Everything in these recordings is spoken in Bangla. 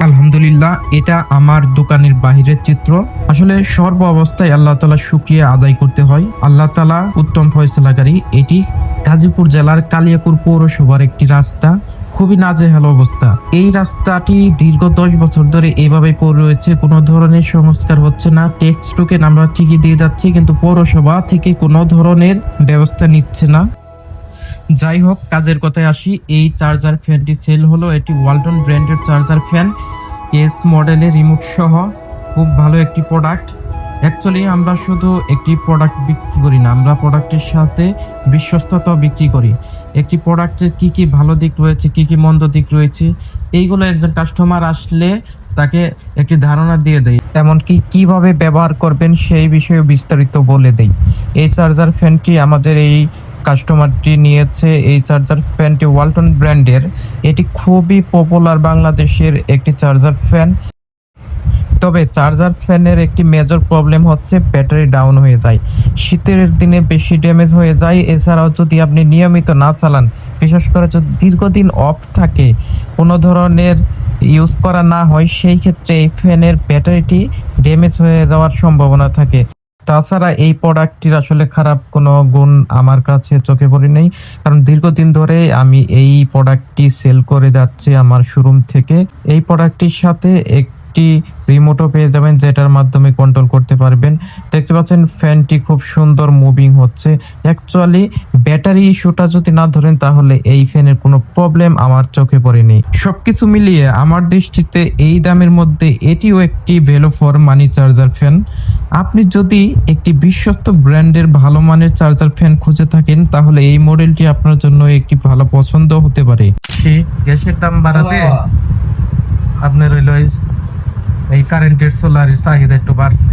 আলহামদুলিল্লাহ, এটা আমার দোকানের বাহিরের চিত্র। আসলে সর্ব অবস্থায় আল্লাহ তাআলা শুকরিয়া আদায় করতে হয়। আল্লাহ তাআলা উত্তম ফয়সালাকারী। এটি গাজীপুর জেলার কালিয়াকৈর পৌরসভার একটি রাস্তা, খুবই নাজেহাল অবস্থা। এই রাস্তাটি দীর্ঘ 10 বছর ধরে এভাবে পড়ে রয়েছে, কোনো ধরনের সংস্কার হচ্ছে না। ট্যাক্স টোকেন আমরা ঠিকই দিয়ে যাচ্ছি, কিন্তু পৌরসভা থেকে কোনো ধরনের ব্যবস্থা নিচ্ছে না। যাই হোক, কাজের কথায় আসি। এই চার্জার ফ্যানটি সেল হলো। এটি ওয়ালটন ব্র্যান্ডের চার্জার ফ্যান, এস মডেলের রিমোট সহ, খুব ভালো একটি প্রোডাক্ট। অ্যাকচুয়ালি আমরা শুধু একটি প্রোডাক্ট বিক্রি করি না, আমরা প্রোডাক্টের সাথে বিশ্বস্ততাও বিক্রি করি। একটি প্রোডাক্টের কি কি ভালো দিক রয়েছে, কি কি মন্দ দিক রয়েছে, এইগুলো একজন কাস্টমার আসলে তাকে একটি ধারণা দিয়ে দেয়, এমনকি কিভাবে ব্যবহার করবেন সেই বিষয়ে বিস্তারিত বলে দেয়। এই চার্জার ফ্যানটি আমাদের এই কাস্টমারটি নিয়েছে। এই চার্জার ফ্যানটি ওয়ালটন ব্র্যান্ডের। এটি খুবই পপুলার বাংলাদেশের একটি চার্জার ফ্যান। তবে চার্জার ফ্যানের একটি মেজর প্রবলেম হচ্ছে ব্যাটারি ডাউন হয়ে যায়, শীতের দিনে বেশি ড্যামেজ হয়ে যায়। এছাড়াও যদি আপনি নিয়মিত না চালান, বিশেষ করে যদি দীর্ঘদিন অফ থাকে, কোনো ধরনের ইউজ করা না হয়, সেই ক্ষেত্রে এই ফ্যানের ব্যাটারিটি ড্যামেজ হয়ে যাওয়ার সম্ভাবনা থাকে। তাছাড়া এই প্রোডাক্টটির আসলে খারাপ কোনো গুণ আমার কাছে চোখে পড়ে নেই, কারণ দীর্ঘদিন ধরে আমি এই প্রোডাক্টটি সেল করে যাচ্ছি আমার শোরুম থেকে। এই প্রোডাক্টটির সাথে একটি রিমোটও পেয়ে যাবেন, যেটার মাধ্যমে কন্ট্রোল করতে পারবেন। দেখতে পাচ্ছেন ফ্যানটি খুব সুন্দর মুভিং হচ্ছে। অ্যাকচুয়ালি ব্যাটারি ইস্যুটা যদি না ধরেন, তাহলে এই ফ্যানের কোনো প্রবলেম আমার চোখে পড়েনি। সবকিছু মিলিয়ে আমার দৃষ্টিতে এই দামের মধ্যে এটিও একটি value for money charger fan. আপনি যদি একটি বিশ্বস্ত ব্র্যান্ডের ভালো মানের চার্জার ফ্যান খুঁজে থাকেন, তাহলে এই মডেলটি আপনার জন্য একটি ভালো পছন্দ হতে পারে। গ্যাসের দাম বাড়াতে আপনার হইল এই কারেন্টের সোলারের চাহিদা একটু বাড়ছে।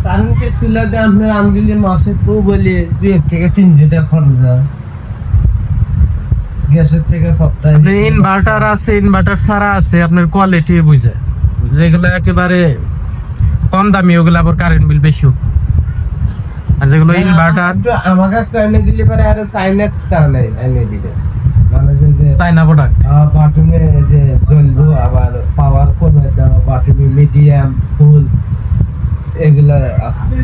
কারেন্টের চুলাতে আপনার আনগুলি মাসে তো বলে 2 থেকে 3 লিটার খরচ হয়। গ্যাসের থেকে সপ্তাহে ইনভার্টার আছে, ইনভার্টার ছাড়া আছে, আপনার কোয়ালিটি বুঝে, যেগুলো একেবারে কম দামি ওগুলো আবার কারেন্ট বিল বেশি, আর যেগুলো ইনভার্টার আমাকে একটা এনে দিলে পরে আর সাইনেট টানে এনে দিলে, মানে যে চাইনা প্রোডাক্ট বাটুমে যে জ্বলবো, আবার পাওয়ার কমে দেওয়া, বাটুমে মিডিয়াম ফুল, এগুলা আছে।